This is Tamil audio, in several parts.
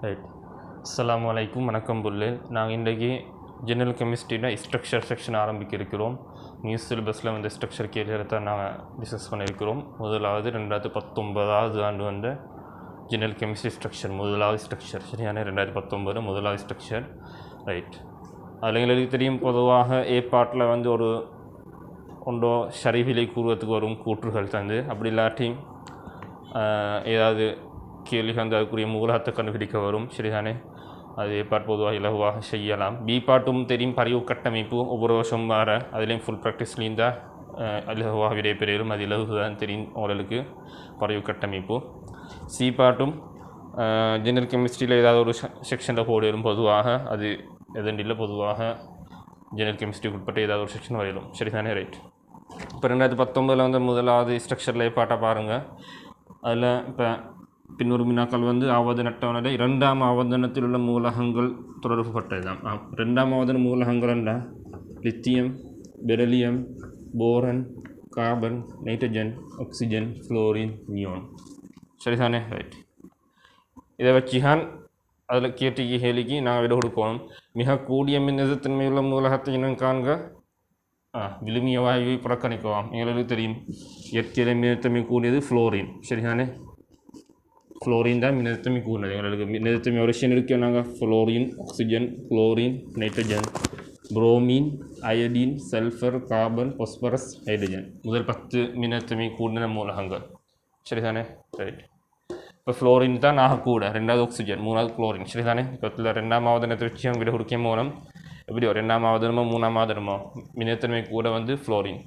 ரைட். அஸ்ஸலாமு அலைக்கும். வணக்கம் புல்லு. நாங்கள் இன்றைக்கி ஜெனரல் கெமிஸ்ட்ரியில் ஸ்ட்ரக்சர் செக்ஷன் ஆரம்பிக்க இருக்கிறோம். நியூ சிலபஸில் வந்து ஸ்ட்ரக்சர் கேரியரை தான் நாங்கள் டிஸ்கஸ் பண்ணியிருக்கிறோம். முதலாவது 2019 ஆண்டு வந்த ஜெனரல் கெமிஸ்ட்ரி ஸ்ட்ரக்சர் முதலாவது ஸ்ட்ரக்சர். சரியான 2019 முதலாவது ஸ்ட்ரக்சர். ரைட். அதில் எங்களுக்கு தெரியும், பொதுவாக ஏ பாட்டில் வந்து ஒரு ஒன்றோ ஷரீஃபிலை கூறுவதுக்கு வரும் கூற்றுகள் தந்து, அப்படி இல்லாட்டி ஏதாவது கேள்வி வந்து அதுக்குரிய மூலத்தை கண்டுபிடிக்க வரும். சரிதானே? அது ஏ பாட் பொதுவாக இலகுவாக செய்யலாம். பி பாட்டும் தெரியும், பரிவு கட்டமைப்பு ஒவ்வொரு வருஷம் வர அதுலேயும் ஃபுல் ப்ராக்டிஸ்லேயும் தான் இலகுவாக விடைபெறும். அது இலகு தான் தெரியும் உங்களுக்கு, பரிவு கட்டமைப்பு. சி பாட்டும் ஜெனரல் கெமிஸ்ட்ரியில் ஏதாவது ஒரு செக்ஷனில் போடும். பொதுவாக அது எதண்டில் பொதுவாக ஜெனரல் கெமிஸ்ட்ரிக்கு உட்பட்டு ஏதாவது ஒரு செக்ஷன் வரையிலும். சரிதானே? ரைட். இப்போ 2019 வந்து முதலாவது ஸ்ட்ரக்சரில் பாட்டை பாருங்கள். அதில் இப்போ பின்னொரு வினாக்கள் வந்து ஆவர்த்தன அட்டவணையில் 2ஆம் ஆவர்த்தனத்தில் உள்ள மூலகங்கள் தொடர்பு பட்டது தான். 2ஆம் ஆவர்த்தன மூலகங்கள் என்ன? Lithium, beryllium, boron, carbon, nitrogen, oxygen, fluorine, neon. சரிதானே? ரைட். இதை வச்சுதான் அதில் கேட்டிக்கு கேள்விக்கு நாங்கள் விட கொடுக்கணும். மிக கூடிய மின்னெதிர்த்தன்மையுள்ள மூலகத்தை இனம் காண்க. விழுமிய வாயுவை புறக்கணிக்கலாம். எங்களுக்கு தெரியும், இயற்கையில மின்னெதிர்த்தன்மை கூடியது ஃப்ளோரின். சரிதானே? ஃப்ளோரின் தான் மின்னெதிர்த்தன்மை கூடினது. எங்களுக்கு மின்னெதிர்த்தன்மை ஒரு விஷயம் இருக்குது. நாங்கள் fluorine, oxygen, fluorine, nitrogen, bromine, iodine, sulphur, carbon, phosphorus, hydrogen. முதல் 10 மின்னெதிர்த்தன்மை கூடின மூலகங்கள். சரிதானே? ரைட். இப்போ ஃப்ளோரின் தான் கூட, 2வது ஆக்சிஜன், 3வது குளோரின். சரிதானே? இப்போ 2ஆம் ஆவர்த்தனத்தை வச்சு அவங்க விட கொடுக்க மூலம் எப்படி 2ஆம் ஆவர்த்தனமோ 3ஆம் ஆவர்த்தனமோ மின்னெதிர்த்தன்மை கூட வந்து ஃப்ளோரின்.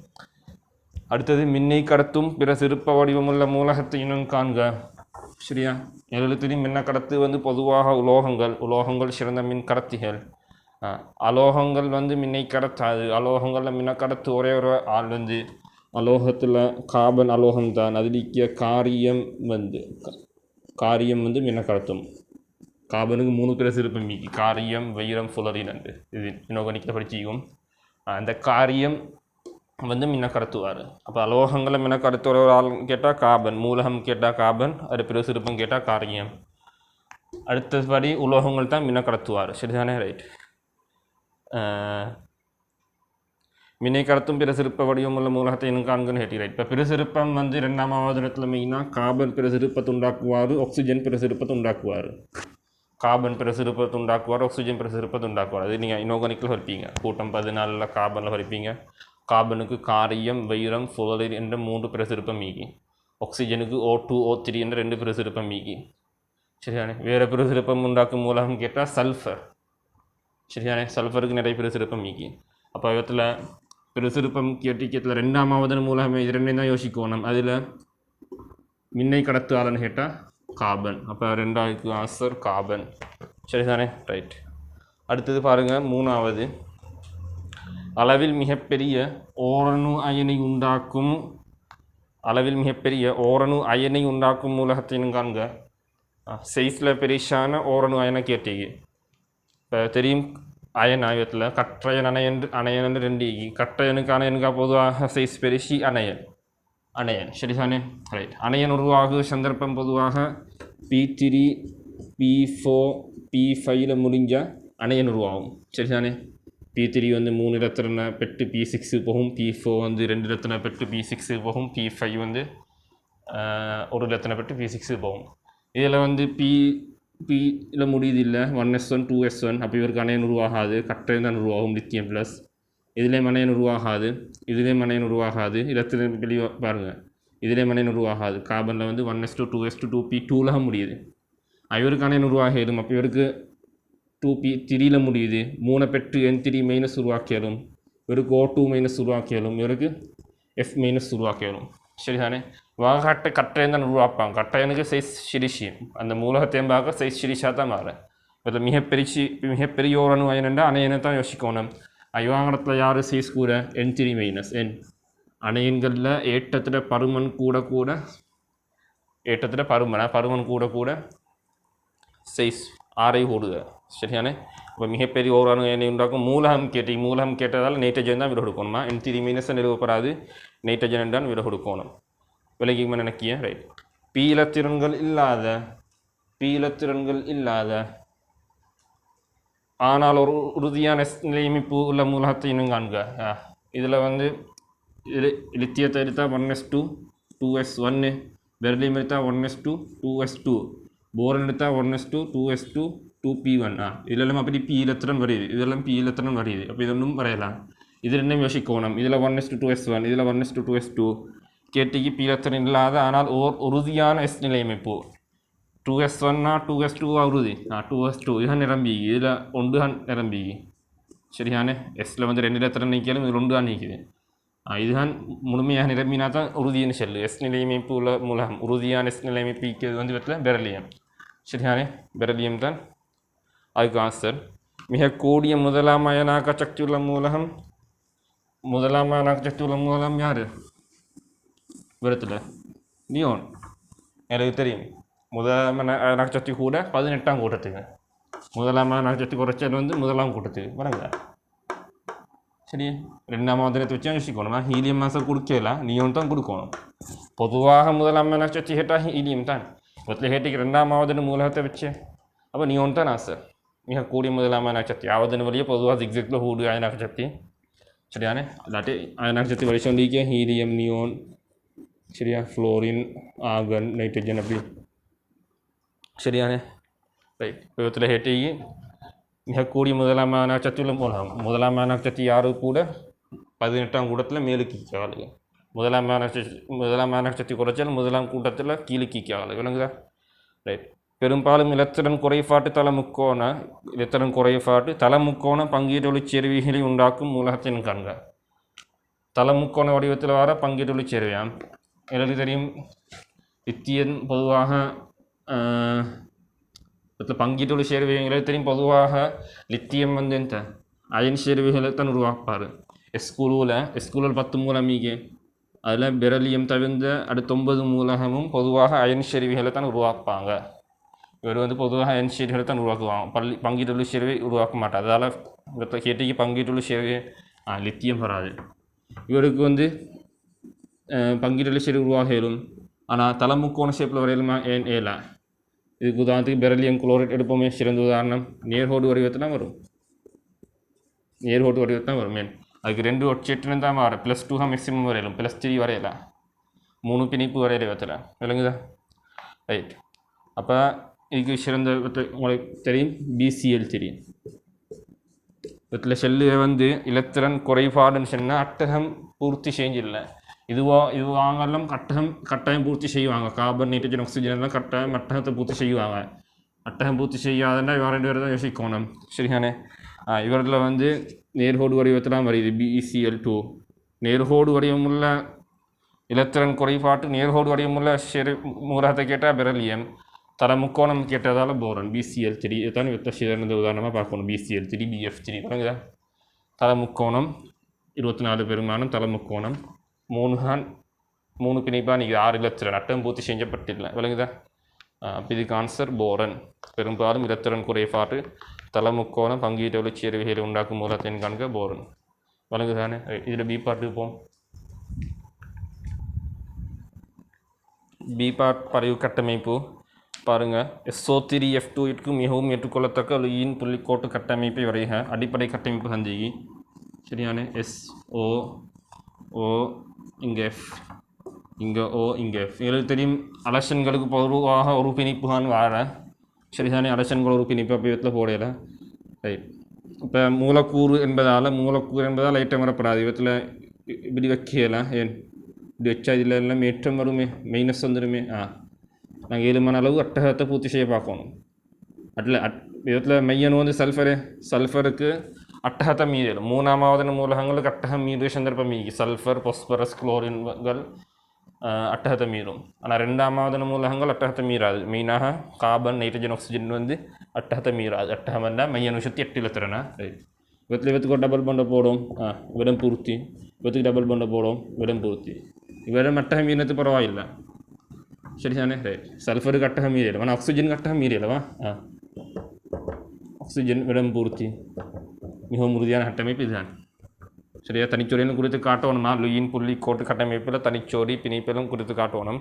அடுத்தது மின்னை கடத்தும் பிற சிறுப்ப வடிவமுள்ள மூலகத்தை இனம் காண்க. சரியா? எழுத்துலையும் மின்ன கடத்து வந்து பொதுவாக உலோகங்கள் சிறந்த மின் கடத்திகள். அலோகங்கள் வந்து மின்னை கடத்தாது. அலோகங்களில் மின்ன கடத்து ஒரே ஒரு ஆள் வந்து அலோகத்தில் கார்பன் அலோகம் தான். அதிலிக்கிய காரியம் வந்து மின்ன கடத்தும். கார்பனுக்கு 3 பிற சிறுப்பு மீக்கி, காரியம், வைரம், ஃபுளரின் என்று இது இனோகனிக்கில் படிச்சிக்கும். அந்த காரியம் வந்து மின்ன கடத்துவார். அப்போ அலோகங்களை மின்ன கடத்துற ஒரு ஆள் கேட்டால் கார்பன், மூலகம் கேட்டால் கார்பன், அது பிற சிறுப்பம் கேட்டால் காரியம். அடுத்தபடி உலோகங்கள் தான் மின்ன கடத்துவார். சரிதானே? ரைட். மின்னை கடத்தும் பிற சிறுப்ப வடிவமுள்ள மூலகத்தை இன்னும் காண்கன்னு கேட்டி. ரைட். இப்போ பிற சிறுப்பம் வந்து 2ஆம் ஆவர்த்தனத்தில் மெயினாக கார்பன் பிற சிறுப்பத்தை உண்டாக்குவார், ஆக்சிஜன் பிற சிறுப்பத்தை உண்டாக்குவார். கார்பன் பிற சிறுப்பத்தை உண்டாக்குவார், ஆக்சிஜன் பிற சிறுப்பத்தை உண்டாக்குவார். அது நீங்கள் இனோகனிக்கில் வரைப்பீங்க. கூட்டம் 14 கார்பனில் வரைப்பீங்க. கார்பனுக்கு காரியம், வைரம், ஃபுளரின் என்ற 3 பிற சிறுப்பம் மீக்கி. ஆக்சிஜனுக்கு O2 O3 என்ற 2 பிற சிறுப்பம் மீக்கி. சரியானே? வேறு பிற சிறுப்பம் உண்டாக்கும் மூலகம் கேட்டால் சல்ஃபர். சரியானே? சல்ஃபருக்கு நிறைய பிற சிறுப்பம் மீக்கி. அப்போ இவத்தில் பிற சிறுப்பம் கேட்டிக்கத்தில் 2ஆம் ஆவர்த்தன மூலகம் இது 2 தான் யோசிக்கணும். அதில் மின்னை கடத்து ஆளுன்னு கேட்டால் கார்பன். அப்போ 2வது ஆன்சர் கார்பன். சரிதானே? ரைட். அடுத்தது பாருங்கள், 3வது அளவில் மிகப்பெரிய ஓரணு அயனை உண்டாக்கும் மூலகத்தின் காண்க. சைஸில் பெரிசான ஓரணு அயனை கேட்டீங்க. இப்போ தெரியும், அயன் ஆயத்தில் கற்றயன் அணையன் 2 கற்றயனுக்கு அணையனுக்கா பொதுவாக சைஸ் பெருசி அணையன். சரிதானே? ரைட். அணையன் உருவாகு சந்தர்ப்பம் பொதுவாக P3 P4 P5 முடிஞ்ச அணையன் உருவாகும். சரிதானே? P3 வந்து 3 இடத்துல பெற்று P6 போகும், P4 வந்து 2 இடத்துல பெற்று P6 போகும், P5 வந்து 1 இடத்துல பெற்று P6 போகும். இதில் வந்து Pயில் முடியுது இல்லை, 1s1 2s1. அப்போ இவருக்கு அணையன் உருவாகாது, கட்டையும் தான் உருவாகும். லித்தியம் ப்ளஸ் இதுலேயும் அணையன் உருவாகாது, இதுலேயும் அணையன் உருவாகாது. இடத்துல வெளியே பாருங்கள், இதுலேயும் அணையன் உருவாகாது. கார்பனில் வந்து 1s2 2s2 2p2 முடியுது. இவருக்கு அணையன் உருவாகிடும். அப்போ இவருக்கு 2p3 முடியுது. 3 பெற்று N3- உருவாக்கியாலும், இவருக்கு O2- உருவாக்கியாலும், இவருக்கு F- உருவாக்கியாலும். சரிதானே? வாகாட்டை கட்டையன் தான் உருவாப்பாங்க. கட்டையனுக்கு சைஸ் சிரிசி, அந்த மூலகத்தையும் பார்க்க சைஸ் சிரிசாக தான் மாற. இதில் மிகப்பெரிய ஓரணு அயனண்டா அணையனை தான் யோசிக்கணும். அயவாங்கத்தில் யார் சைஸ் கூட? N3-. அணையன்களில் ஏற்றத்தில் பருமன் கூட ஏற்றத்தில் பருமன் கூட சைஸ் 6 கூடுக. சரியானே? இப்போ மிகப்பெரிய ஓரணு அயனை உண்டாக்கும் மூலகம் கேட்டதால் நைட்ரஜன் தான் விட கொடுக்கணுமா? N3- நிறுவப்படாது, நைட்ரஜன் தான் விட கொடுக்கணும். விலகிக்குமா நினைக்கிய? ரைட். பீல திறன்கள் இல்லாத பி இலத்திரன்கள் இல்லாத ஆனால் ஒரு உறுதியான நிலையமைப்பு உள்ள மூலகத்தை இன்னும் காண்க. இதில் வந்து லித்தியத்தை எடுத்தால் 1s2 2s1, பெர்லியம் எடுத்தால் 1s2 2s2, போரன் எடுத்தால் 1s2 2s2 2p1. இதெல்லாம் அப்படி பி இலத்திரன் வருது, இதெல்லாம் பி இலத்திரன் வருது. அப்போ இதொன்றும் வரையலாம். இது ரெண்டும் யோசிக்கணும். இதில் 1s2 2s1, இதில் 1s2 2s2 கேட்டிக்கு பி இலத்திரன் இல்லாத ஆனால் உறுதியான எஸ் நிலையமைப்பு. 2s1 2s2 உறுதி 2s2 இதுதான் நிரம்பி, இதில் 1 தான் நிரம்பி. சரியான எஸ்ஸில் வந்து 2 இலத்திரன் நீக்கியாலும் இதில் 1 தான் நீக்குது. இதுதான் முழுமையாக நிரம்பினா தான் உறுதின்னு சொல்லு. எஸ் நிலையமைப்பு உள்ள மூலகம் உறுதியான எஸ் நிலையமைப்பு வந்து வீட்டில் பெரலியம். சரியான பெரலியம் தான் அதுக்கு ஆன்சர். மிக கூடிய முதலாம் அயனாக்க சக்தி உள்ள மூலகம், முதலாம் அயனாக்க சக்தி உள்ள மூலகம் யார் விடத்தில்? நியோன். எனக்கு தெரியும். முதலாம் அயனாக்க சக்தி கூட 18ஆம் கூட்டத்துக்கு, முதலாம் அயனாக்க சக்தி குறைச்சல் வந்து முதலாம் கூட்டத்துக்கு வரங்க. சரி, 2ஆம் தினத்தை வச்சு யோசிக்கணும். ஹீலியம் மாதம் கொடுக்கலாம், நியோன் தான் கொடுக்கணும். பொதுவாக முதலாம் அயனாக்க சக்தி கேட்டால் ஹீலியம் தான். இதில் கேட்டிக்கு 2ஆம் மூலகத்தை வச்சு அப்போ நியோன் தான் ஆன்சர். மிக கூடிய முதலாம் அயனாக்க சக்தி ஆவதன வழியே பொதுவாக ஜிக்ஸில் கூடு அயனாக்க சக்தி. சரியான இல்லாட்டி அயனாக்க சக்தி வழி சொல்லிக்க ஹீலியம், நியோன், சரியா, ஃப்ளோரின், ஆர்கன், நைட்ரஜன் அப்படி. சரியான ரைட். இவத்தில் கேட்டிக்கு மிக கூடிய முதலாம் அயனாக்க சக்தி உள்ள மூலகம். முதலாம் அயனாக்க சக்தி யாரு கூட 18ஆம் கூட்டத்தில் மேலுக்கு ஆளுங்க. முதலாம் அயனாக்க சக்தி குறைச்சால் முதலாம் கூட்டத்தில் கீழுக்கு ஆளுங்க. விளங்குதா? ரைட். பெரும்பாலும் இலத்திரன் குறைபாட்டு இலத்திரன் குறைபாட்டு தலமுக்கோண பங்கீட்டொழிச் சேர்விகளை உண்டாக்கும் மூலகத்தின் காண்க. தலமுக்கோண வடிவத்தில் வர பங்கீட்டொழிச் சேர்வையாம். எனக்கு தெரியும் லித்தியன் பொதுவாக பங்கீட்டொழிச் சேர்வைகளை தெரியும். பொதுவாக லித்தியம் வந்து எந்த அயன் சேர்வைகளை தான் உருவாப்பார். எஸ்கூலில் 10 மூலம் மீகே, அதில் பெரலியம் தவிர்ந்த அடுத்த 9 மூலகமும் பொதுவாக அயன் சேர்வைகளை தான் உருவாப்பாங்க. இவர் வந்து பொதுவாக அயன் சேர்வைகளை தான் உருவாக்குவாங்க. பங்கீட்டொழிச் சேர்வை உருவாக்க மாட்டார். அதால் கேட்டிக்கு பங்கீட்டொழிச் சேர்வை லித்தியம் வராது. இவருக்கு வந்து பங்கீட்டொழிச் சேர்வை உருவாக இயலும். ஆனால் தலமுக்கோண ஷேப்பில் வரையலுமா ஏன் ஏலா? இதுக்கு உதாரணத்துக்கு பெரலியம் குளோரைட் எடுப்போமே, சிறந்த உதாரணம். நேர்கோடு வடிவத்தில் வரும், நேர்கோடு வடிவத்தில் தான் வரும். மேன் அதுக்கு 2 ஒட்சேட்டுன்னு தான் வர +2 மேக்ஸிமம் வரையலாம், +3 வரையலாம், 3 பிணைப்பு வரையில விதத்தில். விளங்குதா? ரைட். அப்போ இதுக்கு சிறந்த உங்களுக்கு தெரியும் பிசிஎல் தெரியும். இதில் செல்லு வந்து இலத்திரன் குறைபாடுன்னு சொன்னால் அட்டகம் பூர்த்தி செஞ்சில்லை. இது வாங்கலாம் கட்டாயம் பூர்த்தி செய்வாங்க. கார்பன், நைட்ரஜன், ஆக்சிஜன் எல்லாம் கட்டாயம் அட்டகத்தை பூர்த்தி செய்வாங்க. அட்டகம் பூர்த்தி செய்யாதுன்னா இவன் 2 பேர் தான் யோசிக்கணும். சரியானே. இவரில் வந்து நேர்கோடு வடிவத்தில் வருது BeCl2. நேர்கோடு வடிவமுள்ள இலத்திரன் குறைபாட்டு நேர்கோடு வடிவமுள்ள மூலகத்தை கேட்டால் பெரலியம், தலமுக்கோணம் கேட்டதால் போரன் BCl3. இதுதான் சிறந்த உதாரணமாக பார்க்கணும். BCl3 BF3 பாருங்க. தலமுக்கோணம் 24 பெருமானம், தலமுக்கோணம் 3 பிணைப்பாக நீங்கள் 6 இலத்திரன் அட்டம் பூர்த்தி செய்யப்பட்டில்லை. விளங்குதா? அப்போ இதுக்கு ஆன்சர் போரன். பெரும்பாலும் இலத்திரன் குறைபாட்டு தலமுக்கோணம் பங்கீட்டொழிச் சேர்வைகளை உண்டாக்கும் மூலத்தின் காண்க போரன். விளங்குதானே? இதில் பி பார்ட்டுக்கு போம். பி பார்ட் பரிவு கட்டமைப்பு பாருங்கள். SO3F2 மிகவும் ஏற்றுக்கொள்ளத்தக்க லூயின் புள்ளிக்கோட்டு கட்டமைப்பை வரைக. அடிப்படை கட்டமைப்பு சந்திகி. சரியான SO O இங்கே F, இங்கே O, இங்கே F. எங்களுக்கு தெரியும் அலசன்களுக்கு பொதுவாக ஒரு பிணைப்புகான்னு வார. சரிதானே? அலசன்கள் ஒரு பிணைப்பு அப்போ இதில் போடையில. ரைட். இப்போ மூலக்கூறு என்பதால் ஐட்டம் வரப்படாது. இவத்தில் இப்படி வைக்கலாம். ஏன் இப்படி வச்சா இதில் எல்லாம் ஏற்றம் வருமே, மைனஸ் வந்துடுமே. நாங்கள் 7 அளவு அட்டகத்தை பூர்த்தி செய்ய பார்க்கணும். இதில் மையனு வந்து சல்ஃபருக்கு அட்டகத்தை மீறிடும். 3ஆம் மூலகங்களுக்கு அட்டகம் மீறிய சந்தர்ப்பம் மீறி சல்ஃபர், பொஸ்பரஸ், குளோரின்கள் அட்டகத்தை மீறும். ஆனால் 2ஆம் மூலகங்கள் அட்டகத்தை மீறாது. மெயினாக கார்பன், நைட்ரஜன், ஆக்சிஜன் வந்து அட்டகத்தை மீறாது. அட்டகம் வந்தால் மையனு சுற்றி 8 இலத்திரனா. இவத்துக்கு டபுள் பண்டை போடும், விடம் பூர்த்தி. இவத்துக்கு டபுள் பண்டை போடும், விடம் பூர்த்தி. இவரம் அட்டகம் மீறினது பரவாயில்லை. சரிதானே? ரைட். சல்ஃபருக்கு அட்டகம் மீறியலவா, ஆனால் ஆக்சிஜனுக்கு அட்டகம் மீறியலவா. ஆக்சிஜன் விடம் பூர்த்தி. மிகவும் உறுதியான கட்டமைப்பு இதுதான். சரியா? தனிச்சோடின்னு குறித்து காட்டணுமா? லூயின் புள்ளிக்கோட்டு கட்டமைப்பில் தனிச்சோடி பிணைப்பிலும் குறித்து காட்டணும்.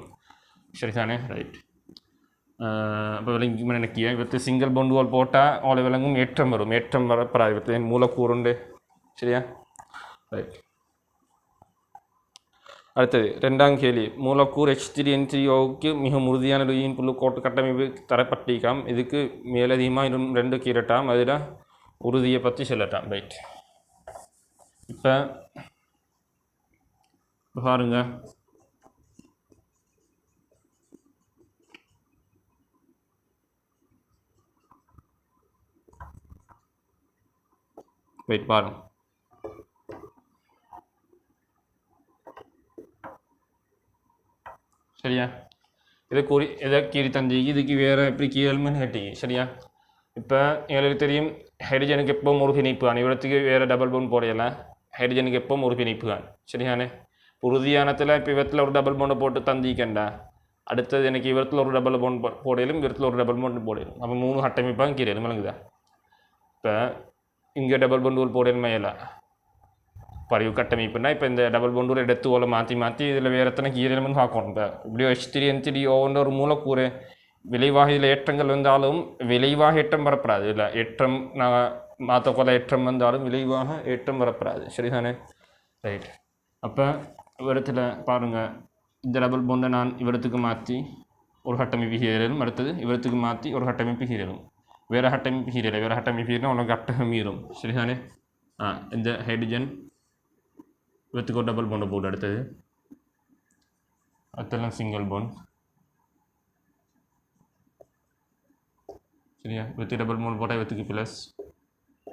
சரிதானே? ரைட். அப்போ விளங்கி நினைக்கிய இவற்று சிங்கிள் பவுண்ட் வால் போட்டால் அவ்வளோ விளங்கும் ஏற்றம் வரும், ஏற்றம் வரப்படாது இவற்று மூலக்கூறுண்டு. சரியா? ரைட். அடுத்தது 2ஆம் கேள்வி. மூலக்கூறு H3N3Oவுக்கு மிக உறுதியான லூயின் புழு கோட்டு கட்டமைப்பு தரப்பட்டிருக்காம். இதுக்கு மேலதிகமாக இன்னும் 2 கீரட்டாம். அதில் உறுதியை பற்றி சொல்லட்டாம். ரைட். இப்போ பாருங்க, வெயிட் பாருங்க. சரியா? இதை கீறி தந்தி இதுக்கு வேறு எப்படி கீழல்னு கேட்டீங்க. சரியா? இப்போ எங்களுக்கு தெரியும் ஹைட்ரஜனுக்கு எப்போவும் ஒரு பிணைப்பு தான். இவரத்துக்கு வேறு டபுள் பவுண்ட் போடையலாம். ஹைட்ரஜனுக்கு எப்போவும் ஒரு பிணைப்பு தான். சரியானே? உறுதியானத்தில் இப்போ இவத்தில் ஒரு டபுள் பவுண்டை போட்டு தந்திக்கண்டா, அடுத்தது எனக்கு இவரத்தில் ஒரு டபுள் பவுண்ட் போடையிலும் இவரத்தில் ஒரு டபுள் பவுண்ட் போடையிலும். அப்போ 3 கட்டமைப்பாக கீரையிலும் விளங்குதா? இப்போ இங்கே டபுள் பவுண்ட் போடையிலும் மேலாம் பறிவு கட்டமைப்புனா இப்போ இந்த டபுள் பவுண்டூர் எடுத்து ஓலை மாற்றி இதில் வேறு எத்தனை கீரையிலும்னு பார்க்கணும். இப்போ இப்படியோ H3N3Oன்ற ஒரு மூலக்கூறு விளைவாக இதில் ஏற்றங்கள் வந்தாலும் விளைவாக ஏற்றம் வரப்படாது. இல்லை ஏற்றம் நான் மாற்றக்கொள்ள ஏற்றம் வந்தாலும் விளைவாக ஏற்றம் வரப்படாது. சரிதானே? ரைட். அப்போ இவரத்தில் பாருங்கள், இந்த டபுள் பவுண்டை நான் இவரத்துக்கு மாற்றி ஒரு கட்டமைப்பு கீரையிலும், அடுத்தது இவரத்துக்கு மாற்றி ஒரு கட்டமைப்பு கீரையிலும், வேறு கட்டமைப்பு கீரையில் வேறு கட்டமைப்பு கீரைனா உனக்கு அட்டகம் மீறும். சரிதானே? இந்த ஹைட்ரஜன் இவத்துக்கு ஒரு டபுள் பவுண்டை போட்டு அடுத்தெல்லாம் சிங்கிள் பவுண்ட். சரியா? இவத்துக்கு டபுள் பவுண்ட் போட்டால் இவத்துக்கு ப்ளஸ்,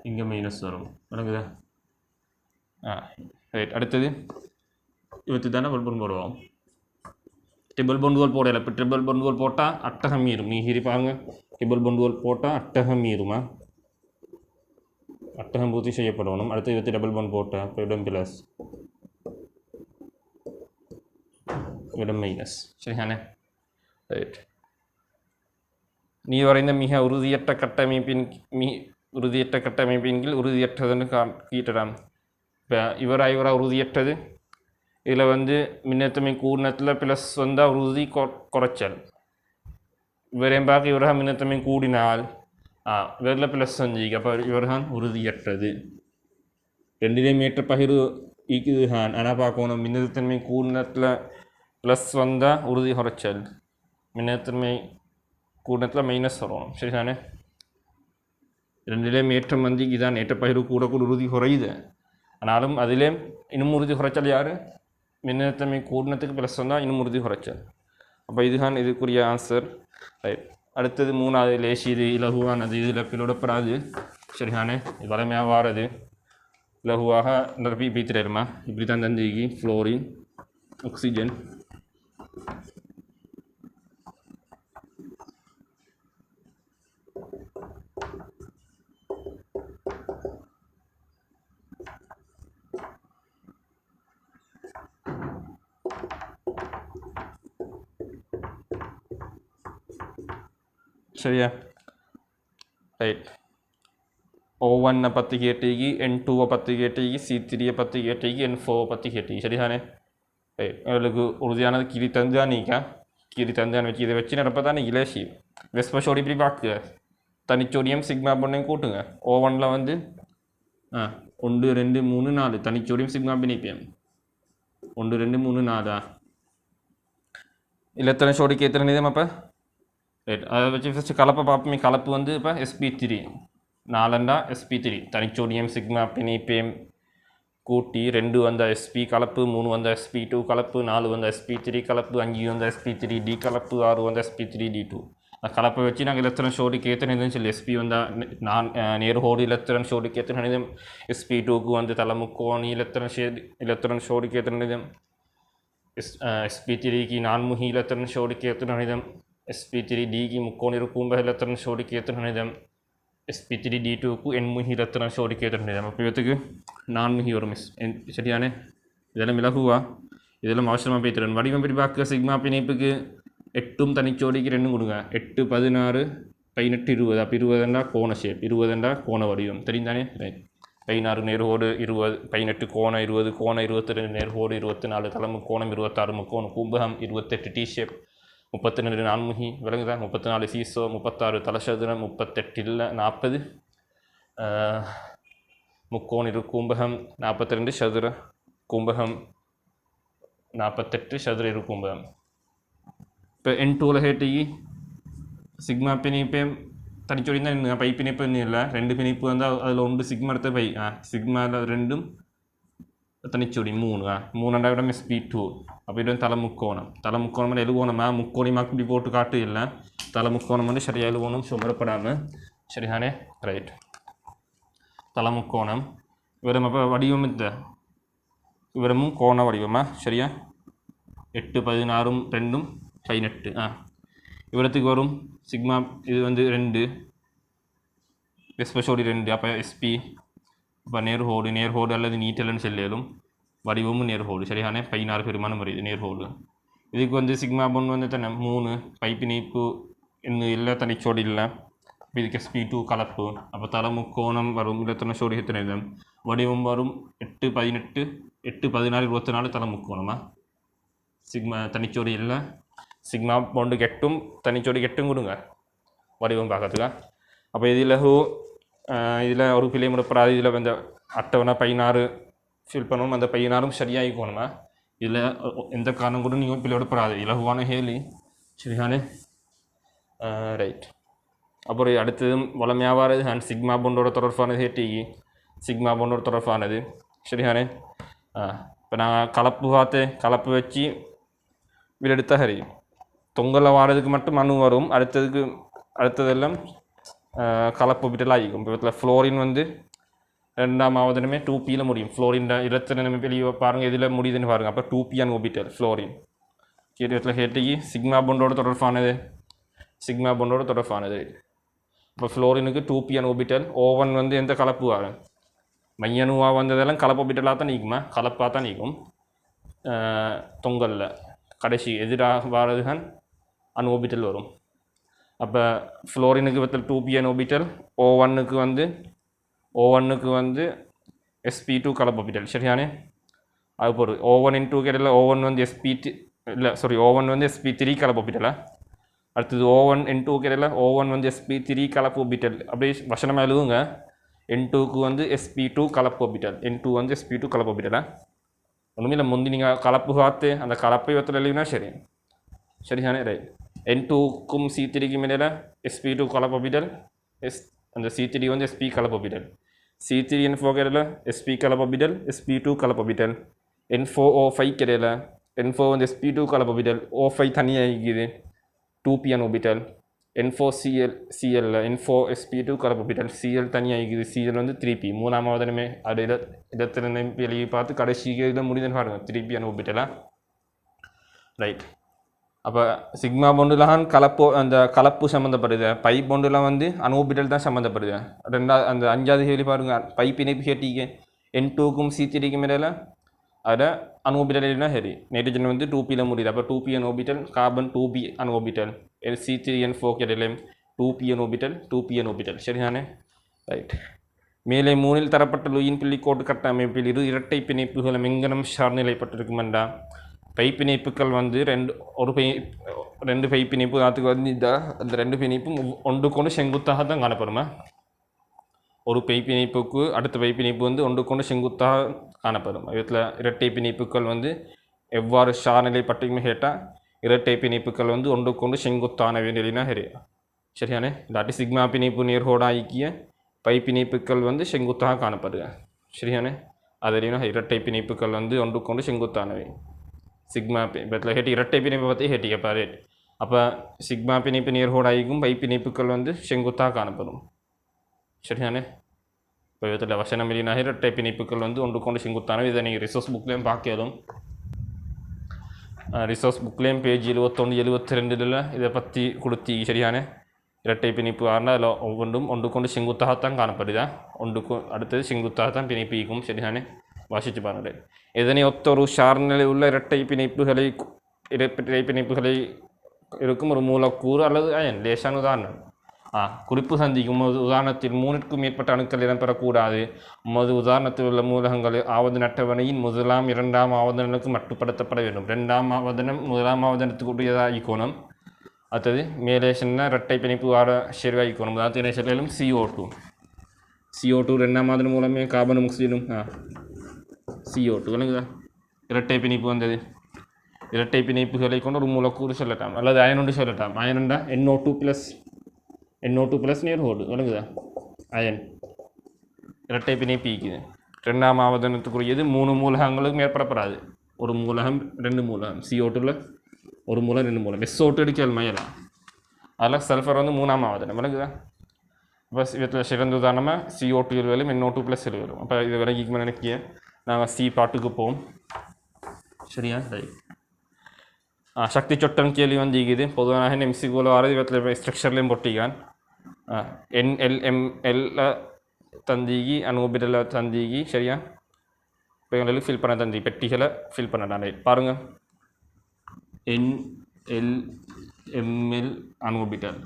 இங்கே மைனஸ் வரும். வணங்குதா? ரைட். அடுத்தது இவத்துக்கு தானே டபுள் பவுண்ட் போடுவோம். டபுள் பவுண்ட் போடலை. இப்போ டபுள் பவுண்ட் போட்டால் அட்டகம் மீறும். நீ ஹிரி பாருங்க, டபுள் பவுண்ட் போட்டால் அட்டகம் மீறுமா? அட்டகம் பூர்த்தி செய்யப்படணும். அடுத்து இவத்து டபுள் பவுண்ட் போட்டால் இப்போ இடம் ப்ளஸ், இடம் மைனஸ். சரியானே? ரைட். நீ வரைந்த மிக உறுதியற்ற கட்டமைப்பின் கீழ் உறுதியற்றதுன்னு கீட்டலாம். இப்போ இவரா உறுதியற்றது. இதில் மின்னத்தமை கூடினத்தில் ப்ளஸ் வந்தால் உறுதி குறைச்சல். இவரையும் பார்க்க இவராக மின்னத்தமை கூடினால் இவரில் ப்ளஸ் செஞ்சிக்க. அப்போ இவர்தான் உறுதியற்றது. ரெண்டிலையும் ஏற்ற பகிர்வு ஈக்குதுதான். ஆனால் பார்க்கணும், மின்னத்தன்மை கூடினத்தில் ப்ளஸ் வந்தால் உறுதி குறைச்சல், மின்னத்தன்மை கூடத்தில் மைனஸ் வரணும். சரிதானே? ரெண்டிலேயும் ஏற்றம் இதான் ஏற்ற பகிர்வு கூட உறுதி குறையுது. ஆனாலும் அதிலே இன்னும் உறுதி குறைச்சல் யார்? மின்னத்தன்மை கூடினத்துக்கு ப்ளஸ் வந்தால் இன்னும் உறுதி குறைச்சல். அப்போ இதுதான் இதுக்குரிய ஆன்சர். ரைட். அடுத்தது 3வது லேசி. இது இலகுவானது, இதில் பிளவுபடாது. சரிதானே? இது வளமையாக வாரது இலகுவாக நிரப்பி பீத்திரமா. இப்படி தான் தந்திக்கு ஃப்ளோரின், ஆக்சிஜன், சரியா? ரைட். O1 பற்றி கேட்டீங்க, N2 பற்றி கேட்டீங்க, C3 பற்றி கேட்டீங்க, N4 பற்றி கேட்டீங்க. சரிதானே? ரைட். உங்களுக்கு உறுதியானது கீரி தந்தான் நீக்கா, கீரி தந்தான் வச்சு இதை வச்சு நடப்ப தான் நீங்கள் லேசி. வெஸ்பஷோடி இப்படி பார்க்க தனிச்சோடியம் சிக்மா பண்ணையும் கூட்டுங்க. O1ல் 1 2 3 4 தனிச்சோடியம் சிக்மா பிணைப்பியம் 1 2 3 4 இல்லத்தனை சோடிக்கு எத்தனை நிதம்? அப்போ ரைட். அதை வச்சு ஃபஸ்ட்டு கலப்பை பார்ப்போமே. கலப்பு இப்போ sp3 4 sp3 தனிச்சோடியம் சிக்மா பிணைப்பியம் கூட்டி 2 sp கலப்பு, 3 sp2 கலப்பு, 4 sp3 கலப்பு, 5 sp3d கலப்பு, 6 sp3d2. கலப்பை வச்சு நாங்கள் இலத்திரன் சோடிக்கு எத்தனை நிதம் சொல்லி sp நான் நேர்கோடு இலத்திரன் சோடிக்கு எத்தனை நிதம், sp2க்கு தலைமுக்கோணி இலத்திரன் சோடிக்கு எத்தனை நிதம், sp3க்கு நான்முகி இலத்திரன் சோடிக்கு எத்தனை நிதம், sp3dக்கு முக்கோணி கூம்ப இலத்திரன் சோடிக்கு எத்தனை நிதம், sp3d2க்கு எண்முகி இலத்திரன் சோடிக்கு எத்தனை நிதம். அப்போ இவத்துக்கு 4 முகி வரும். சரியானே? இதெல்லாம் இலகுவா, இதெல்லாம் அவசரமாக பேத்துறேன். வடிவம் படி பார்க்க சிக்மா பிணைப்புக்கு 8 தனிச்சோடிக்கு 2 கொடுங்க. 8 16 18 20. அப்போ 20 கோண ஷேப், 20 கோண வடிவம். தெரிந்தானே? ரைட். 16 நேர்கோடு 20, 18 கோண 20, கோண 22 நேர்கோடு 24, தலைமுக்கோணம் 26, முக்கோணம் கும்பகம் 28 டி ஷேப், 32 நான்முகி விளங்குதா, 34 சீசோ, 36 தலசதுரம், 38 இல்லை 40 முக்கோண இரு கூம்பகம், 42 சதுர கூம்பகம், 48 சதுர இரு கூம்பகம். இப்போ N2ல கேட்டி சிக்மா பிணைப்பையும் தனிச்சொடி தான் பை பிணைப்பு இல்லை, 2 பிணைப்பு வந்தால் அதில் ஒன்று சிக்மா எடுத்த பை சிக்மாவில் 2ம் தனிச்சொடி 3 இடம் SP2. அப்போ இது தலை முக்கோணம், தலை முக்கோணம் எழுகோணமா முக்கோணமாக இப்படி போட்டு காட்டு இல்லை, தலை முக்கோணம் வந்து சரியாக எழுகோணம் சுமரப்படாமல் சரிதானே. ரைட், தலை முக்கோணம் இவரம் அப்போ வடிவம் இவரமும் கோண வடிவமா சரியா. 8 16 2 18 இவரத்துக்கு வரும் சிக்மா இது வந்து 2 எஸ்பெஷோடி 2 அப்போ SP. இப்போ நேர்கோடு அல்லது நீட்டல்னு சொல்லிடும், வடிவமும் நேர்கோடு சரியான 16 பெருமானம் வருது நேர்கோடு. இதுக்கு வந்து சிக்மா பொண்ணு வந்து தானே 3 பைப்பிணைப்பு இன்னும் இல்லை தனிச்சோடி இல்லை. இதுக்கு SP2 கலப்பு. அப்போ தலை முக்கோணம் வரும், இல்லை சோடி எத்தனை வடிவம் வரும் 8 18 8 16 24 தலை முக்கோணமா. சிக்மா தனிச்சோடி இல்லை, சிக்மா பொண்டு கெட்டும் தனிச்சோடி கெட்டும் கொடுங்க வடிவம் பார்க்கறதுக்கா. அப்போ இதில் ஒரு பிள்ளை முடப்படாது, இதில் வந்து அட்டவணை 16 ஃபில் பண்ணணும், அந்த 16 சரியாகிக்கணுமா. இதில் எந்த காரணம் கூட நீங்கள் பிள்ளை விடப்படாது, இலகுவான ஹேலி சரியானே. ரைட், அப்புறம் அடுத்தது வளமையாக வரது சிக்மா பொண்டோட தொடர்பானது ஹேட்டிக்கு சிக்மா பொண்டோட தொடர்பானது சரியானே. இப்போ நான் கலப்பு வச்சு விலெடுத்தா சரி, தொங்கலில் வாரதுக்கு மட்டும் மண் வரும், அடுத்ததெல்லாம் கலப்பு விட்டல் ஆகிக்கும். இப்போ ஃப்ளோரின் வந்து 2ஆம் ஆவதனமே 2Pயில் முடியும். ஃப்ளோரின் இடத்துல நம்ம வெளியே பாருங்கள் எதில் முடியுதுன்னு பாருங்கள். அப்போ 2P ஓபிட்டல் ஃப்ளோரின் கேட்டத்தில் ஹேட்டிக்கு சிக்மா பொண்டோட தொடர்பானது. இப்போ ஃப்ளோரினுக்கு 2P ஓபிட்டல். ஓவன் வந்து எந்த கலப்பு வரும், மையணுவாக வந்ததெல்லாம் கலப்பு ஓபிட்டலாக தான் நீக்குமா, கலப்பாக தான் நீக்கும். தொங்கலில் கடைசி எதிராக வாரதுதான் அன்ஓபிட்டல் வரும். அப்போ ஃப்ளோரினுக்கு 2P ஓபிட்டல், ஓவனுக்கு வந்து SP2 கலப்பு ஓபிட்டல் சரியானே. அது பொருள் ஓவன் இன்டூ கேட்டல ஓவன் வந்து ஓவன் வந்து SP3 கலப்பு ஓபிட்டலா. அடுத்தது ஓவன் N2 கேட்டல ஓவன் வந்து SP3 கலப்பு ஓபிட்டல். அப்படியே வசனமாக எழுதுங்க, N2க்கு வந்து SP2 கலப்பு ஓபிட்டல், N2 வந்து SP2 கலப்பு ஓபிட்டலா. ஒன்றுமே இல்லை, முந்தி நீங்கள் கலப்பு பார்த்து அந்த கலப்பை எழுதினா சரிதானே. ரைட், N2க்கும் C3க்கும் இடையில SP2 கலப்பு ஓபிட்டல், அந்த C3 வந்து SP கலப்பு ஓபிட்டல். C3 N4 இடையில SP கலப்பு ஓபிட்டல், SP2 கலப்பு ஓபிட்டல். N4 O5 இடையில N4 வந்து SP2 கலப்பு ஓபிட்டல், O5 தனியாக இருக்குது 2P orbital. N4 Cl N4 SP2 கலப்பு ஓபிட்டல், Cl தனியாக இருக்குது, Cl வந்து 3P. 3ஆம் ஆவதனமே அது இடத்துல வெளியே பார்த்து கடைசி இதில் முடிதுன்னு பாருங்கள் 3P ஓபிட்டலா. ரைட், அப்போ சிக்மா பொண்டுலாம் அந்த கலப்பு சம்மந்தப்படுது, பை பொண்டுலாம் வந்து அன்ஓபிட்டல் தான் சம்மந்தப்படுது. அந்த 5ஆவது கேள்வி பாருங்கள், பை பிணைப்பு கேட்டிக்கு N2க்கும் C3க்கும் இடையில அதில் அன்ஓபிட்டல் இல்லைன்னா சரி. நைட்ரஜன் வந்து 2Pயில் முடியுது, அப்போ 2P orbital, carbon 2P orbital, C3N4 இடையில 2P ஓபிட்டல் சரிதானே. ரைட், மேலே 3இல் தரப்பட்ட லூயின் பிள்ளைக்கோட்டு கட்டமைப்பில் இரட்டை பிணைப்புகளும் எங்கனம் சார்நிலைப்பட்டிருக்குமெண்டா பை பிணைப்புகள் வந்து 2 பை பிணைப்பு அதுக்கு வந்து அந்த 2 பிணைப்பும் ஒன்றுக்கொண்டு செங்குத்தாக தான் காணப்படுமா. ஒரு பை பிணைப்புக்கு அடுத்த பை பிணைப்பு வந்து ஒன்றுக்கொண்டு செங்குத்தாக காணப்படும். இதில் இரட்டை பிணைப்புகள் வந்து எவ்வாறு சார்நிலைப்பட்டிருக்குமே கேட்டால், இரட்டை பிணைப்புகள் வந்து ஒன்றுக்கொண்டு செங்குத்தான வேண்டியனா சரியானே. இல்லாட்டி சிக்மா பிணைப்பு நேர்கோடு ஐக்கிய பை பிணைப்புகள் வந்து செங்குத்தாக காணப்படுது சரியானே. அதுலேயும் இரட்டை பிணைப்புகள் வந்து ஒன்றுக்கொண்டு செங்குத்தானவை. சிக்மா இப்போ ஹேட்டி இரட்டை பிணைப்பை பற்றி ஹேட்டி கேட்பாரு. அப்போ சிக்மா பிணைப்பு நேர்கோடு ஐக்கும் பை பிணைப்புகள் வந்து செங்குத்தாக காணப்படும் சரியானே. இப்போ இதில் வசனம் இல்லைனா இரட்டை பிணைப்புகள் வந்து ஒன்றுக்கொண்டு செங்குத்தானவை. இதை நீங்கள் ரிசோர்ஸ் புக்லேயும் பார்க்கலும், ரிசோர்ஸ் புக்லேயும் பேஜ் 71 72 இதை பற்றி கொடுத்தி சரியானே. இரட்டை பிணைப்பு ஆனால் அதில் ஒன்றுக்கொண்டு செங்குத்தாகத்தான் காணப்படுதா, ஒன்றுக்கு அடுத்தது செங்குத்தாகத்தான் பிணைப்பு ஈக்கும் சரிதானே. வாசித்து பாருங்கள். இதனை ஒத்தொரு சார்நிலை உள்ள இரட்டை பிணைப்புகளை இருக்கும் ஒரு மூலக்கூறு அல்லது அயன் லேசான உதாரணம். குறிப்பு சந்திக்கும் உதாரணத்தில் 3க்கும் மேற்பட்ட அணுக்கள் இடம்பெறக்கூடாது. உதாரணத்தில் உள்ள மூலகங்கள் ஆவதன அட்டவணையின் 1ஆம் 2ஆம் ஆவதனுக்கு மட்டுப்படுத்தப்பட வேண்டும். 2ஆம் ஆவதனம் 1ஆம் ஆவதனத்துக்குரியதாக கோணம், அடுத்தது மேலே சொன்ன இரட்டை பிணைப்பு வார செறிவாய்க்கணும் அதாவது என்ன சொல்லும் CO2 ரெண்டாவது மூலமே கார்பனும் ஆக்சிஜனும் CO2 விளங்குதா இரட்டை பிணைப்பு வந்தது இரட்டை பிணைப்புகளை கொண்டு ஒரு மூலக்கூறு சொல்லட்டாம் அல்லது அயன் ஒன்று சொல்லட்டாம் அயன்டா NO2 ப்ளஸ் நேர்கோடு விளங்குதா அயன் இரட்டை பிணைப்பு இருக்குது ரெண்டாம் ஆவர்த்தனத்துக்குரியது 3 மூலகங்களுக்கு மேற்படப்படாது ஒரு மூலகம் 2 மூலகம் CO2ல் ஒரு மூலம் 2 மூலம் SO2 எடுக்கல் மயலாம் அதில் சல்ஃபர் வந்து 3ஆம் ஆவர்த்தனம் விளங்குதா இப்போ இதில் சிறந்த உதாரணமாக CO2 வரும் NO2 ப்ளஸ் வரும் அப்போ இது விலகிக்கு நினைக்கிய நாங்கள் சி பாட்டுக்கு போவோம் சரியா சரி சக்தி சொட்டம் கேள்வி வந்து இருக்குது பொதுவாக MCQ வரது இவற்றில் ஸ்ட்ரக்சர்லேயும் பொட்டிக்கான் NLML தந்திக்கு அணுபிடல தந்திக்கு சரியா இப்போ எங்களுக்கு ஃபில் பண்ண தந்தி பெட்டிகளை ஃபில் பண்ண பாருங்கள் NLML அணுபிடல்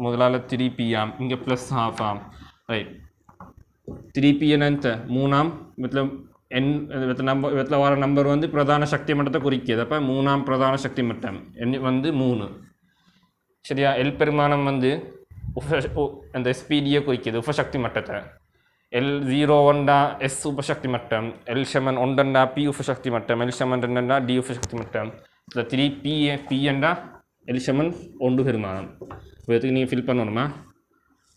முதலால் 3p ஆம் இங்கே ப்ளஸ் ஹாஃப் ஆம் ரைட் 3p என்னத்த 3ஆம் இதில் வர நம்பர் வந்து பிரதான சக்தி மட்டத்தை குறிக்கிது அப்போ 3ஆம் பிரதான சக்தி மட்டம் வந்து 3 சரியா எல் பெருமானம் வந்து அந்த ஸ்பீடியை குறிக்கிது உபசக்தி மட்டத்தை L01 S உபசக்தி மட்டம் L7 1 P உபசக்தி மட்டம் L7 2 D உபசக்தி மட்டம் இதில் 3p என்றா L7 1 பெருமானம் இதுக்கு நீங்கள் ஃபில் பண்ணணுமா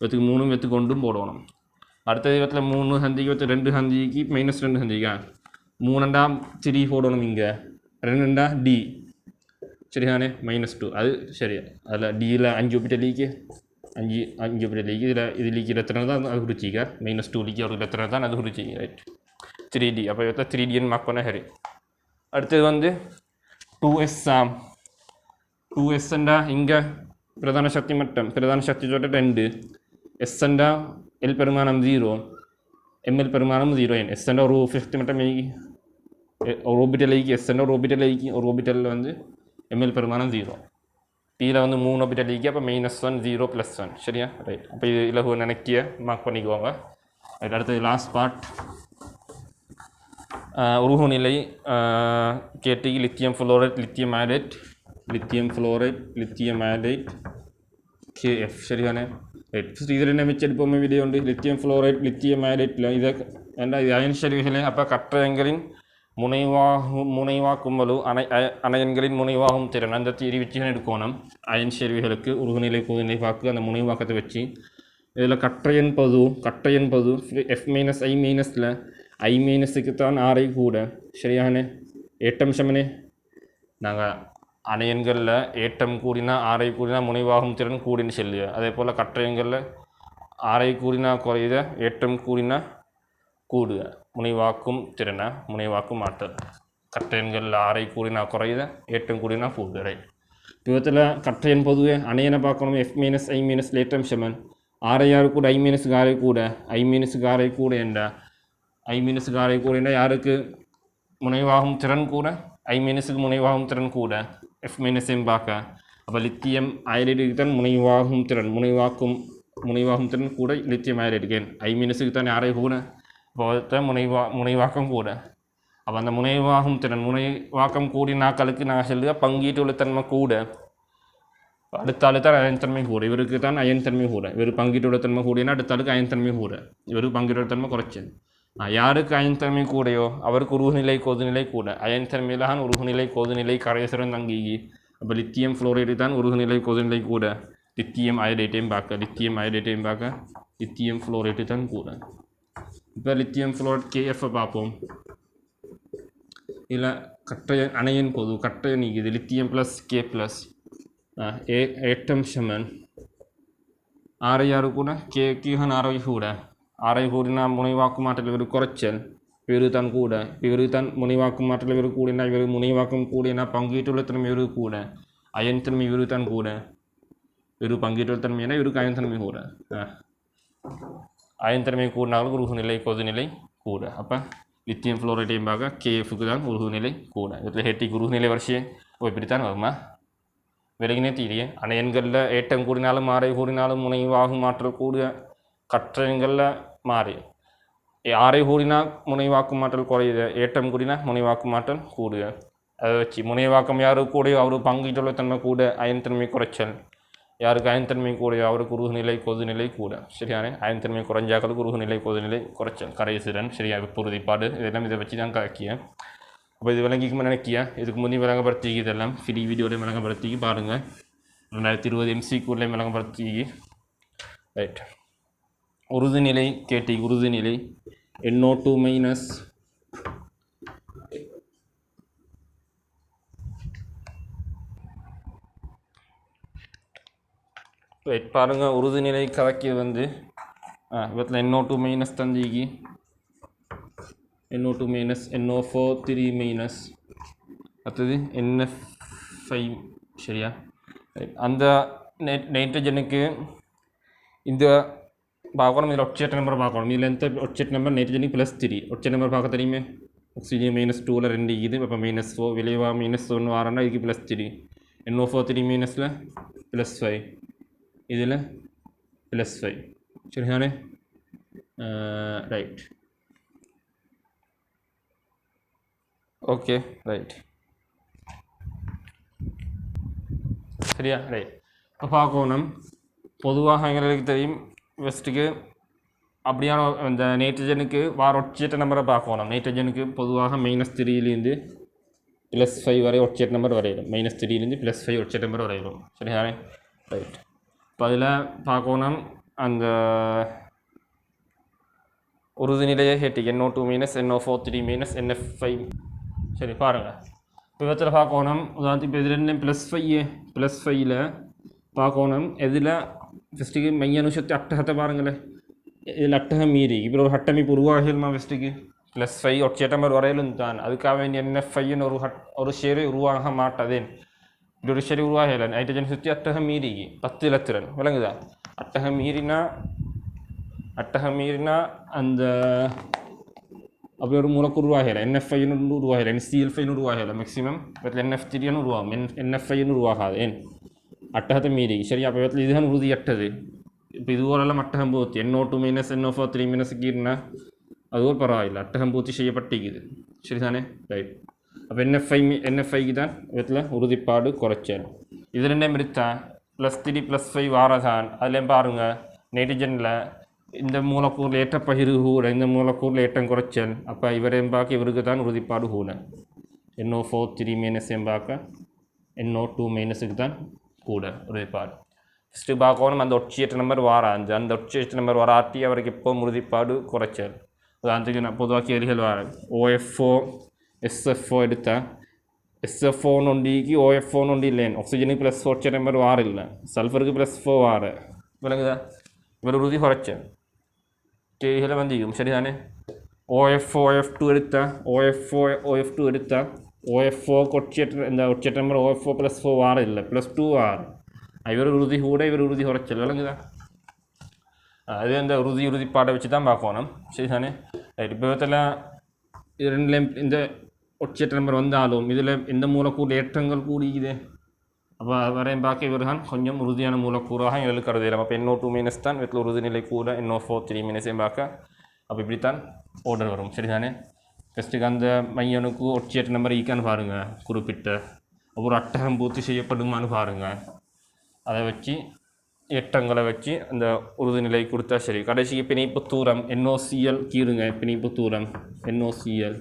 இதுக்கு 3 வெத்துக்கு கொண்டும் போடணும் அடுத்தது இவற்றில் 3 சந்திக்கு இவற்று 2 சந்திக்கு -2 சந்திக்கா 3 3 போடணும் இங்கே 2 D சரிதானே -2 அது சரியா அதில் டியில் 5 ஒப்பிட்ட லீக்கு 5 ஒப்பிட்ட லீக்கு இது லீக்கு எத்தனை தான் அது குறிச்சிக்க -2 லீக்கு அவருக்கு எத்தனை தான் அது குறிச்சிக்க ரைட் 3D அப்போ இவற்றை 3Dன்னு மார்க் பண்ண சரி அடுத்தது வந்து 2S 2Sண்டா இங்கே பிரதான சக்தி மட்டம் பிரதான சக்தி சொட்ட 2 Sண்டா L பெருமானம் 0 ML பெருமானம் 0 Sண்டா ஒரு சக்தி மட்டம் ஒரு ஓபிட்டல் Sண்டா ஒரு ஓபிட்டல் வந்து ML பெருமானம் 0 Pயில் வந்து 3 ஓபிட்டல் அப்போ -1 0 +1 சரியா ரைட் அப்போ இது இலகு நினைக்கிய மார்க் பண்ணிக்குவாங்க ரைட் அடுத்தது லாஸ்ட் பார்ட் உருகுநிலை கேட்டி lithium fluoride lithium iodide KF சரிதானே ரைட் இதில் என்ன மிச்செடுப்போமே வீடியோ உண்டு லித்தியம் ஃப்ளோரைட் லித்தியம் அயடைட்டில் இதை ஏன்னா இது அயன் செறிவுகளே அப்போ கற்றயங்களின் முனைவாக்கும் வலு அணையன்களின் முனைவாகும் திறன் அந்த தீரி வச்சு எடுக்கணும் அயன் செறிவுகளுக்கு உருகுநிலை கொதிநிலை பார்க்க அந்த முனைவாக்கத்தை வச்சு இதில் கற்றையன் பது F- I- I- தான் ஆரை கூட சரியான ஏட்டம் சமனே நாங்கள் அணையன்களில் ஏட்டம் கூடினா ஆரை கூடினா முனைவாகும் திறன் கூடின்னு சொல்லுது அதே போல் கற்றையன்களில் ஆரை கூடினா குறையுத ஏட்டம் கூடினா கூடுக முனைவாக்கும் திறனை முனைவாக்கும் ஆற்றல் கற்றையன்களில் ஆரை கூடினா குறையுத ஏட்டம் கூடினா கூடுது ரைட் விதத்தில் கற்றையன் பொதுவே அணையனை பார்க்கணும் F- I- லேட்டம் சமன் ஆரையாரு கூட I- ஆரை கூட I- ஆரை கூட என்றா I- ஆரை கூட என்றால் யாருக்கு முனைவாகும் திறன் கூட I- முனைவாகும் திறன் கூட F- பார்க்க அப்போ லித்தியம் அயடைடுக்கு தான் முனைவாகும் திறன் கூட லித்தியம் அயடைடுக்கு I- தான் யாரை கூட இப்போ முனைவாக்கம் கூட அப்போ அந்த முனைவாகும் திறன் முனைவாக்கம் கூடினாக்களுக்கு நாங்கள் சொல்லுக பங்கீட்டுள்ள தன்மை கூட அடுத்த தான் அயன் தன்மை கூட இவருக்கு தான் அயன் தன்மை கூட இவர் பங்கீட்டுள்ள தன்மை கூடினா அடுத்த ஆளுக்கு அயன் தன்மை கூட இவர் பங்கீட்டுள்ள தன்மை குறைச்சல் யாருக்கு அயன் தன்மை கூடையோ அவருக்கு உருகுநிலை கொதிநிலை கூட அயன் தன்மையிலான உருகுநிலை கொதிநிலை கரைசரன் தங்கி அப்போ லித்தியம் ஃப்ளோரைடு தான் உருகுநிலை கொதிநிலை கூட லித்தியம் அயடைட்டையும் பார்க்க லித்தியம் ஃப்ளோரைடு தான் கூட இப்போ லித்தியம் ஃப்ளோரைட் KF பார்ப்போம் இல்லை கட்டையன் அணையன் பொது கட்டையன் நீக்குது லித்தியம் ப்ளஸ் K+ ஏட்டம் சமன் ஆரையாரு கூட கேகன் ஆரை கூட ஆரை கூடினா முனைவாக்கும் ஆற்றல் இவர் குறைச்சல் இவரு தான் கூட இவரு தான் முனைவாக்கும் ஆற்றல் இவர் கூடினா இவர் முனைவாக்கம் கூடினா பங்கீட்டுள்ள தன்மை இவரு கூட அயன் தன்மை இவரு தான் கூட இவரு பங்கீட்டுள்ள தன்மைனா இவருக்கு அயன் தன்மை கூட அயன் தன்மை கூடினாலும் உருகுநிலை கொதிநிலை கூட அப்போ லித்தியம் ஃப்ளோரைடையும் பார்க்க KFக்கு தான் உருகுநிலை கூட இதில் ஹெட்டிக்கு உருகுநிலை வரிசையை இப்படித்தான் வருமா விலகினே தீரிய அணையன்களில் ஏட்டம் கூடினாலும் ஆரை கூடினாலும் முனைவாகும் ஆற்றல் கூடிய கற்றயன்களில் மாறி ஆரை கூடினா முனைவாக்கும் ஆற்றல் குறையுது ஏட்டம் கூடினா முனைவாக்கும் ஆற்றல் கூடுக அதை வச்சு முனைவாக்கம் யாருக்கு கூடயோ அவருக்கு பங்கீட்டுள்ளத்தன்மை கூட அயன்தன்மை குறைச்சல், யாருக்கு அயன்தன்மை கூடயோ அவருக்கு உருகுநிலை கொதுநிலை கூட. சரியான அயன்தன்மை குறைஞ்சாக்களுக்கு உருகுநிலை கொதுநிலை குறைச்சல், கரைசிறன், சரியா உறுதிப்பாடு, இதெல்லாம் இதை வச்சு தான் காக்கிய. அப்போ இது விளங்கிக்குமே நினைக்கியா, இதுக்கு முன்னே விளங்கப்படுத்தி இதெல்லாம் ஃப்ரீ வீடியோவில் விளங்கப்படுத்தி பாருங்கள். 2020 MCQலையும் விளங்கப்படுத்தி. ரைட், உறுதிநிலை கேட்டி, உறுதிநிலை NO2 மைனஸ் ரைட் பாருங்கள். உறுதிநிலை கலக்கி வந்து இவற்றில் NO2 minus தந்திக்கு, NO2 minus NO4 3 minus அடுத்தது NF5. சரியா, அந்த நைட்ரஜனுக்கு இந்த பார்க்கணும். இதில் ஒட்சேட் நம்பர் பார்க்கணும். இதில் எந்த ஒட்சேட் நம்பர் நைட்ரஜனுக்கு +3. ஒட்சேட் நம்பர் பார்க்க தெரியுமே, ஆக்சிஜன் -2ல் 2 இது, அப்போ -4 விளைவாக -1 வாரன்னா இதுக்கு +3. NO4 3 மைனஸில் +5, இதில் +5. சரிதானே, ரைட். ஓகே ரைட், சரியா ரைட். இப்போ பார்க்கணும். பொதுவாக எங்களுக்கு தெரியும் ஃபஸ்ட்டுக்கு அப்படியான இந்த நைட்ரஜனுக்கு வார ஒட்சேட் நம்பரை பார்க்கணும். நைட்ரஜனுக்கு பொதுவாக -3லேருந்து +5 வரை ஒட்சேட் நம்பர் வரையிடும். -3லேருந்து +5 ஒட்சேட் நம்பர் வரையிடும். சரிதானே ரைட். இப்போ அதில் பார்க்கணும் அந்த உறுதிநிலையை கேட்டி NO2 minus NO4 3 minus NF5. சரி பாருங்கள். இப்போ இவற்றில் பார்க்கணும். உதாரணத்துக்கு இப்போ இது ரெண்டு +5ல் பார்க்கணும். இதில் ஃபஸ்ட்டுக்கு மைய அணுசக்தி அட்டகத்தை பாருங்களேன். இதில் அட்டகம் மீறி இப்போ ஒரு ஹட்டமைப்பு உருவாகிடுமா ஃபஸ்ட்டுக்கு +5 ஒட்சேட் நம்பர் வரையிலும் தான். அதுக்காக வேண்டிய NF5ன்னு ஒரு ஷேரை உருவாக மாட்டாதேன். இப்படி ஒரு ஷேரை உருவாகலை. நைட்ரஜன் சுற்றி அட்டகம் மீறி 10 இலத்திரன் விளங்குதா. அட்டகம் மீறினா அந்த அப்படி ஒரு மூலக்கூறு உருவாகலை. NF5ன்னு உருவாகலை, NCl5ன்னு உருவாகலை. மேக்ஸிமம் இதில் NF3ன்னு உருவாகும், NF5ன்னு உருவாகாது. ஏன் அட்டகத்தை மீறி. சரி, அப்போ இதில் இதுதான் உறுதியற்றது. இப்போ இது ஓரெல்லாம் அட்டகம் பூர்த்தி NO2 மைனஸ் NO4 3 மைனஸுக்கு இருந்தால் அதுவும் பரவாயில்லை, அட்டகம் பூர்த்தி செய்யப்பட்டிக்குது. சரிதானே ரைட். அப்போ NF5க்கு தான் இதில் உறுதிப்பாடு குறைச்சல். இது ரெண்டையும் எடுத்தா +3 +5 வாரதான். அதுலேயும் பாருங்கள் நைட்ரஜனில் இந்த மூலக்கூறில் ஏற்ற பகிர்வு கூட, இந்த மூலக்கூறில் ஏற்றம் குறைச்சல். அப்போ இவரையும் பார்க்க இவருக்கு தான் உறுதிப்பாடு கூட. NO4 3 மைனஸையும் பார்க்க NO2 மைனஸுக்கு தான் கூட உறுதிப்பாடு. ஃபஸ்ட்டு பார்க்கணும் அந்த ஒட்சியேற்ற நம்பர் வாராஞ்சு. அந்த ஒட்சியேற்ற நம்பர் வராட்டி அவருக்கு எப்போ உறுதிப்பாடு குறைச்சல். உதாரணத்துக்கு நான் பொதுவாக கேள்விகள் வரேன். OFO SF4 எடுத்தால் SF4 ஒண்டிக்கு OF4 ஒண்டி இல்லைன்னு. ஆக்சிஜனுக்கு +4 ஒட்சியேற்ற நம்பர் வாரில்லை, சல்ஃபருக்கு +4 வார விளங்குதா. இவர் உறுதி குறைச்சல் கேள்விகளை வந்துக்கும். சரிதானே. OF2 எடுத்தால் OF2 எடுத்தால் OF4 ஒட்சியேற்ற இந்த ஒட்சியேற்ற நம்பர் OF4 +4 வார இல்லை, +2 வார. இவர் உறுதி கூட, இவர் உறுதி குறைச்சல் விளங்குதா. அது அந்த உறுதிப்பாடை வச்சு தான் பார்க்கணும். சரிதானே ரைட். இப்போ இதில் இது ரெண்டுலேயும் இந்த ஒட்சியேற்ற நம்பர் வந்தாலும் இதில் எந்த மூலக்கூறு ஏற்றங்கள் கூடிக்குது. அப்போ வரையும் பார்க்க இவர் தான் கொஞ்சம் உறுதியான மூலக்கூறாக எங்களுக்கு கருதலாம். அப்போ NO2 மைனஸ் தான் இதில் உறுதிநிலை கூட, NO4 3 மைனஸையும் பார்க்க. அப்போ இப்படித்தான் ஆர்டர் வரும். சரிதானே. ஃபஸ்ட்டுக்கு அந்த மையனுக்கு ஒட்சியேற்ற நம்பர் ஈக்கான்னு பாருங்கள், குறிப்பிட்ட ஒரு அட்டகம் பூர்த்தி செய்யப்படுமான்னு பாருங்கள். அதை வச்சு ஏற்றங்களை வச்சு அந்த உறுதிநிலை கொடுத்தா சரி. கடைசிக்கு பிணைப்பு தூரம் NOCl கீறுங்க, பிணைப்பு தூரம் NOCl.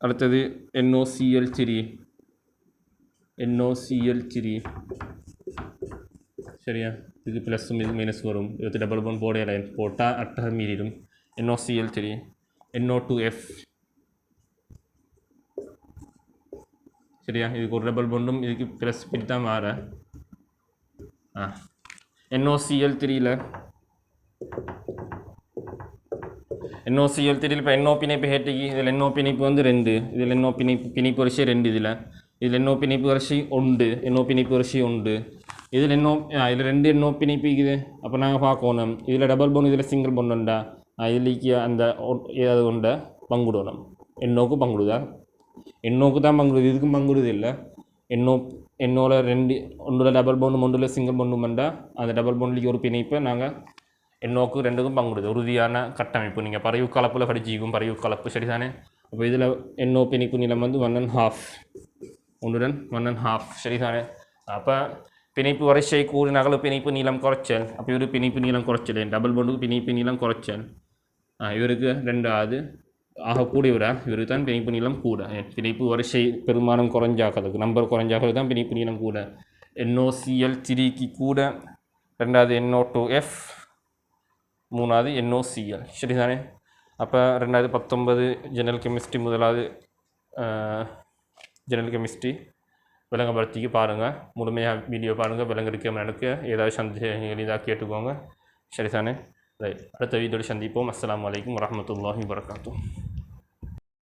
அடுத்தது NOCl3 சரியா. இதுக்கு ப்ளஸும் இது மைனஸ் வரும். இது டபுள் பாண்ட் போட லைன் போட்டால் அட்டகம் மீறிடும். NOCl3 NO2F சரியா. இதுக்கு ஒரு டபுள் பாண்டும் இதுக்கு ப்ளஸ் பிடி தான் மாற. NOCl3ல் இப்போ NO பிணைப்பு ஹேட்டிக்கு இதில் NO பிணைப்பு வந்து 2, இதில் NO பிணைப்பு வரிசை 2, இதில் NO பிணைப்பு வரிசை 1, NO பிணைப்பு வரிசை 1, இதில் இதில் 2 NO பிணைப்பு இருக்குது. அப்போ நாங்கள் பார்க்கணும் இதில் டபுள் பாண்ட் இதில் சிங்கிள் பாண்ட் உண்டா, இதுக்கு அந்த ஏதாவது உண்டை பங்குடணும். NOக்கு பங்குடுதா, NOக்கு தான் பங்குடுது, இதுக்கும் பங்குடுது இல்லை. NOவில் 2 ஒன்றில் டபுள் பாண்டும் ஒன்றில் சிங்கிள் பாண்டும் வேண்டாம். அந்த டபுள் பாண்ட்லிக்கு ஒரு பிணைப்பை நாங்கள் NOக்கு 2க்கும் பங்குடுது. உறுதியான கட்டமைப்பு நீங்கள் பறைவு கலப்பில் படிச்சிக்கும், பறைவு கலப்பு சரிதானே. அப்போ இதில் NO பிணைப்பு நீளம் வந்து 1.5 ஒன்றுடன் 1.5 சரிதானே. அப்போ பிணைப்பு வரிசை கூறினாலும் பிணைப்பு நீளம் குறைச்சல். அப்போ இவருக்கு பிணைப்பு நீளம் குறைச்சல், டபுள் பாண்டுக்கு பிணைப்பு நீளம் குறைச்சல். இவருக்கு 2 ஆகக்கூடிய விட இவருக்கு தான் பிணைப்பு நீளம் கூட. பிணைப்பு வரிசை பெருமானம் குறைஞ்சாக்கிறதுக்கு நம்பர் குறைஞ்சாக்கிறது தான் பிணைப்பு நீளம் கூட. NOCl3க்கு கூட, 2வது NO2F, 3வது NOCl சரிதானே. அப்போ 2019 ஜெனரல் கெமிஸ்ட்ரி 1வது ஜெனரல் கெமிஸ்ட்ரி விளங்கப்படுத்திக்கு பாருங்கள். முழுமையாக வீடியோ பாருங்கள். விளங்கெடுக்க எனக்கு ஏதாவது சந்தேகங்கள் இதாக கேட்டுக்கோங்க சரிதானே. ரைட், அடுத்த வீடியோவில் சந்திப்போம். அஸ்ஸலாமு அலைக்கும் வரஹ்மத்துல்லாஹி வபரகாத்துஹு.